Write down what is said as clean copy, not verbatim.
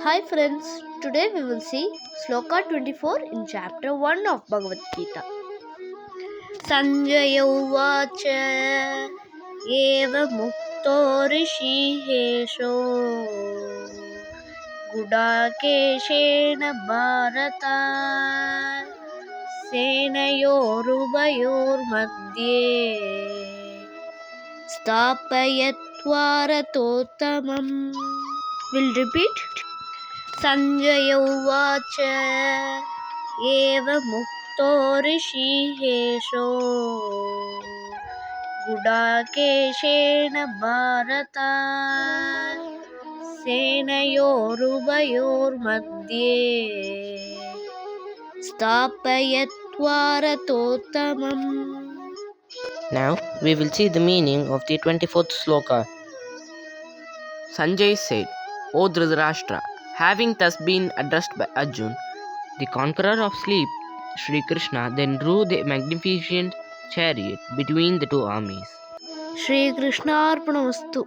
Hi friends, today we will see Sloka 24 in chapter 1 of Bagavath Gita. Sanjaya Uvacha Eva Mukto Rishihesho Gudakeshena Bharata Senayorubayor Madhye Stapayatvaratottamam. We'll repeat. Sanjaya Uvacha Eva Mukto Rishihesho Gudakeshena Bharata Senayorubayor Madhye Stapayatvaratottamam. Now we will see the meaning of the 24th sloka. Sanjay said, O Dhritarashtra, having thus been addressed by Arjun, the conqueror of sleep, Sri Krishna then drew the magnificent chariot between the two armies. Shri Krishna Arpanamastu.